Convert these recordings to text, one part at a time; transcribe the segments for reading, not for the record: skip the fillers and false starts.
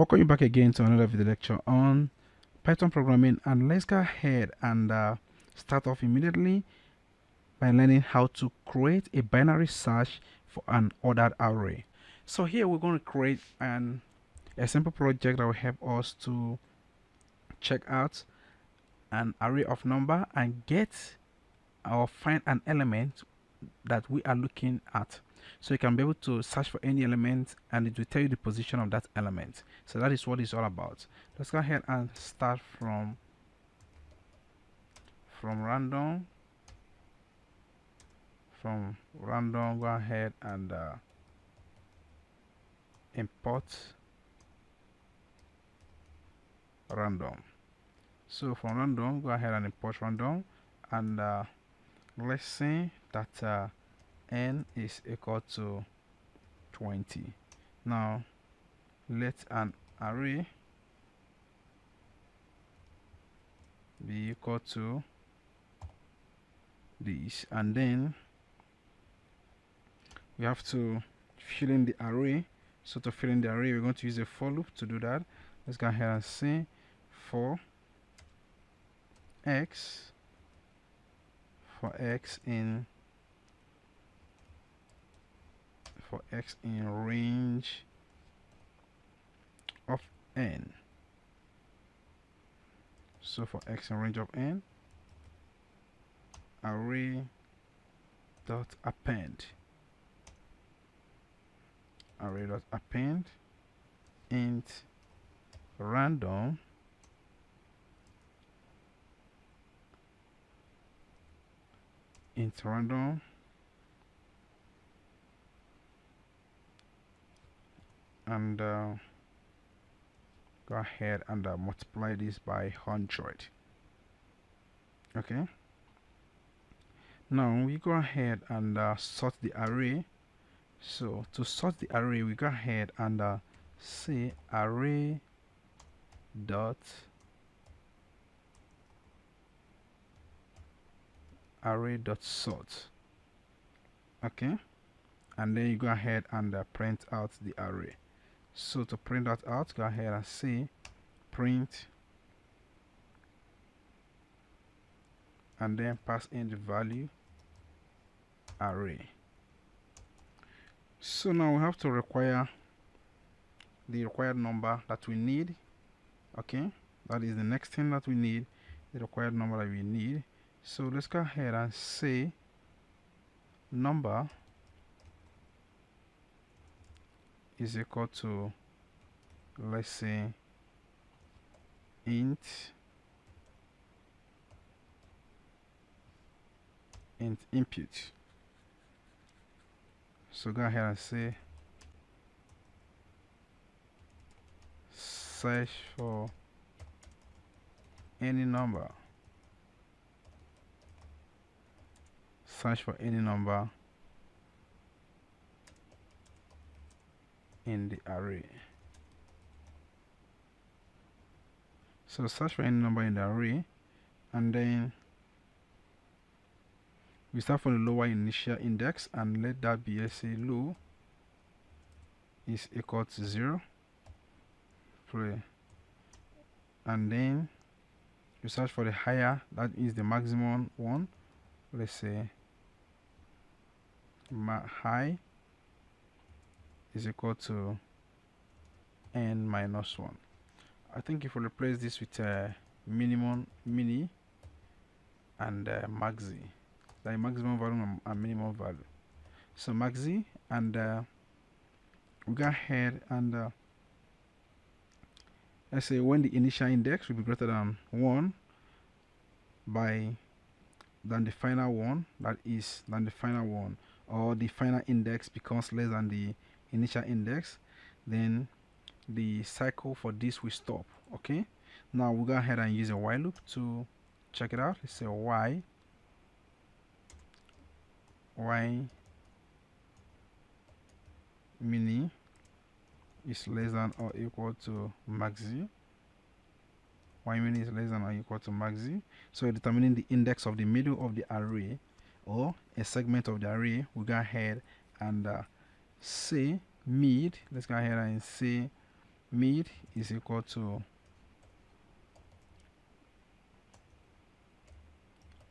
Welcome you back again to another video lecture on Python programming, and let's go ahead and start off immediately by learning how to create a binary search for an ordered array. So here we're going to create a simple project that will help us to check out an array of number and get or find an element that we are looking at. So you can be able to search for any element and it will tell you the position of that element. So that is what it's all about. Let's go ahead and start from random. From random, go ahead and import random. So from random, go ahead and import random, and let's say that n is equal to 20. Now let an array be equal to this, and then we have to fill in the array. So to fill in the array, we're going to use a for loop to do that. Let's go ahead and say for x in range of n. So for x in range of n, array dot append int random and go ahead and multiply this by 100. Okay, now we go ahead and sort the array. So to sort the array, we go ahead and say array dot sort. Okay, and then you go ahead and print out the array. So to print that out, go ahead and say print, and then pass in the value array. So now we have to require the required number that we need. Okay, that is the next thing that we need, the required number that we need. So let's go ahead and say number is equal to, let's say, int input. So go ahead and say search for any number. Search for any number in the array. So search for any number in the array, and then we start from the lower initial index and let that be, let's say, low is equal to 0. And then you search for the higher, that is the maximum one. Let's say high is equal to n minus 1. I think if we replace this with minimum, mini, and maxi, the maximum value and minimum value. So maxi, and we go ahead and let's say when the initial index will be greater than 1 than the final one, or the final index becomes less than the initial index, then the cycle for this will stop. Okay, now we'll go ahead and use a while loop to check it out. Let's say y mini is less than or equal to maxi. Y mini is less than or equal to maxi. So determining the index of the middle of the array or a segment of the array, we go ahead and say mid. Let's go ahead and say mid is equal to,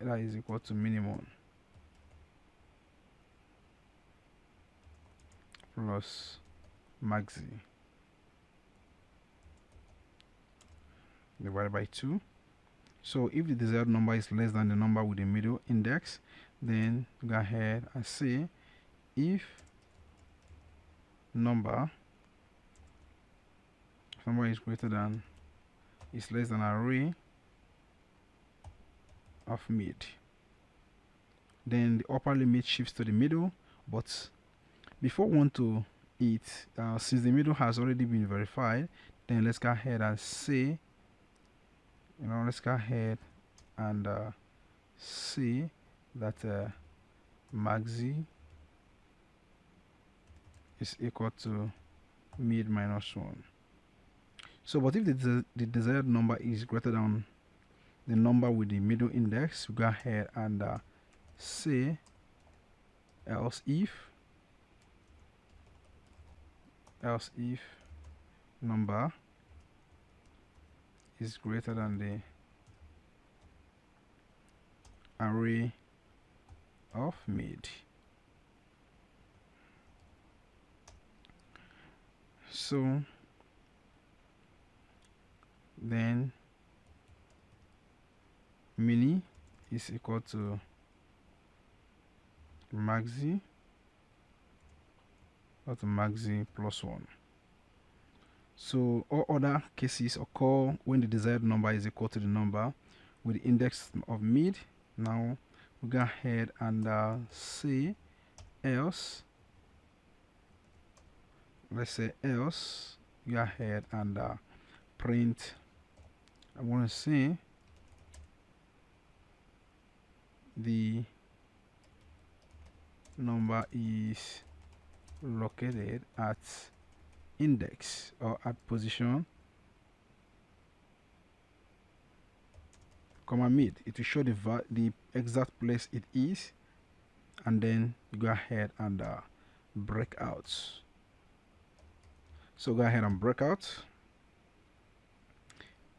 that is equal to minimum plus maxi divided by 2. So if the desired number is less than the number with the middle index, then go ahead and say if number is greater than, is less than array of mid, then the upper limit shifts to the middle. But before we want to it, since the middle has already been verified, then let's go ahead and say, let's go ahead and say that maxi is equal to mid minus 1. So but if the desired number is greater than the number with the middle index, we go ahead and say else if number is greater than the array of mid. So then mini is equal to maxi, or to maxi plus 1. So all other cases occur when the desired number is equal to the number with the index of mid. Now we go ahead and say else. Let's say else. Go ahead and print. I want to say the number is located at index or at position comma mid. It will show the exact place it is, and then you go ahead and break out. So go ahead and break out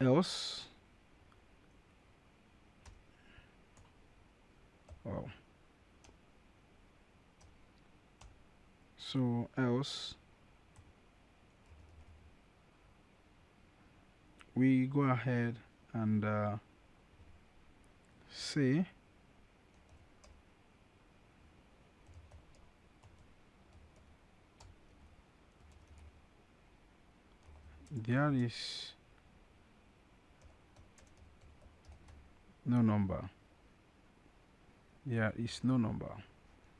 else. Oh, so else we go ahead and say there is no number. There is no number.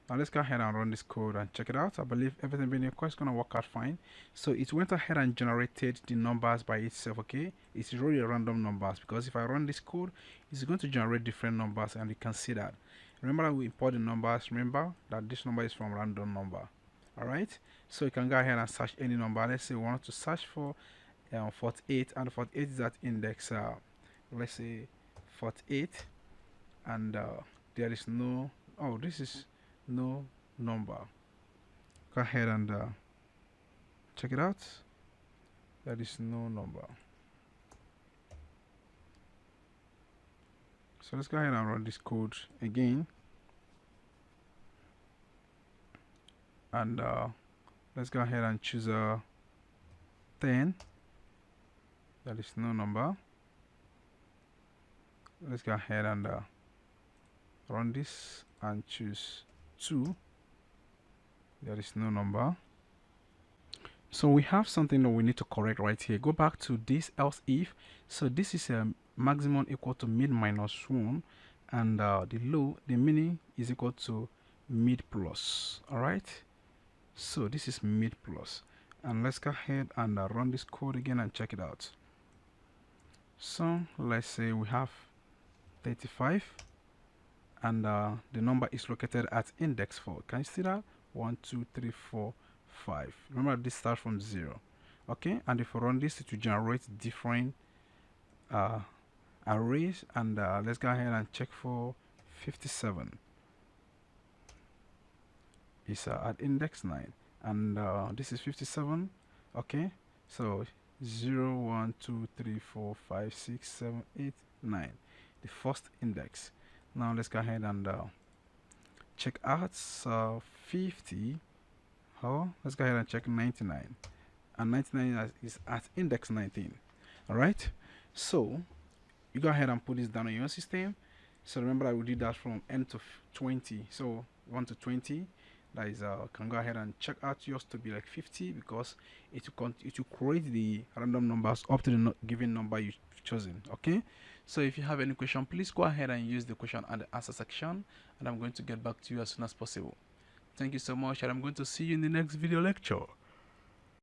Now let's go ahead and run this code and check it out. I believe everything being equal is gonna work out fine. So it went ahead and generated the numbers by itself. Okay, it's really random numbers, because if I run this code, it's going to generate different numbers, and you can see that. Remember that we import the numbers. Remember that this number is from random number. All right, so you can go ahead and search any number. Let's say we want to search for 48, and 48 is at index let's say 48, and there is no, oh, this is no number. Go ahead and check it out. There is no number. So let's go ahead and run this code again, and let's go ahead and choose 10. There is no number. Let's go ahead and run this and choose 2. There is no number. So we have something that we need to correct right here. Go back to this else if. So this is a maximum equal to mid minus 1, and the mini is equal to mid plus. All right, so this is mid plus, and let's go ahead and run this code again and check it out. So let's say we have 35, and the number is located at index 4. Can you see that? 1 2 3 4 5. Remember, this starts from 0. Okay, and if we run this, it will generate different arrays, and let's go ahead and check for 57. It's at index 9, and this is 57. Okay, so 0, 1, 2, 3, 4, 5, 6, 7, 8, 9. The first index. Now let's go ahead and check out 50. Oh, let's go ahead and check 99. And 99 is at index 19. Alright, so you go ahead and put this down on your system. So remember I will do that from n to 20. So 1 to 20, that is can go ahead and check out yours to be like 50, because it will create the random numbers up to the given number you've chosen. Okay, so if you have any question, please go ahead and use the question and the answer section, and I'm going to get back to you as soon as possible. Thank you so much, and I'm going to see you in the next video lecture.